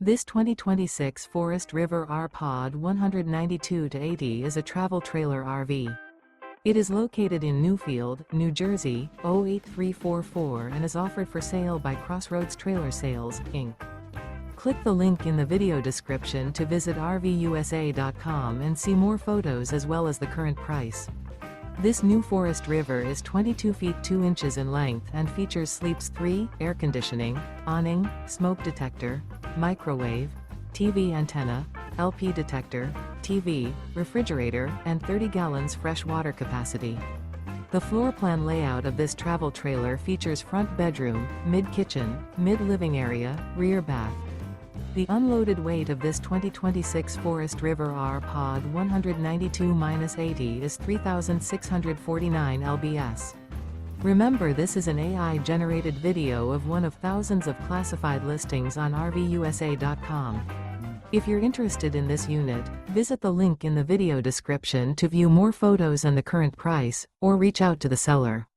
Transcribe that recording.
This 2026 Forest River R-Pod 192-80 is a travel trailer RV. It is located in Newfield, New Jersey, 08344 and is offered for sale by Crossroads Trailer Sales, Inc. Click the link in the video description to visit RVUSA.com and see more photos as well as the current price. This new Forest River is 22 feet 2 inches in length and features Sleeps 3, air conditioning, awning, smoke detector, microwave, TV antenna, LP detector, TV, refrigerator, and 30 gallons fresh water capacity. The floor plan layout of this travel trailer features front bedroom, mid-kitchen, mid-living area, rear bath. The unloaded weight of this 2026 Forest River R-Pod 192-80 is 3,649 lbs. Remember, this is an AI-generated video of one of thousands of classified listings on RVUSA.com. If you're interested in this unit, visit the link in the video description to view more photos and the current price, or reach out to the seller.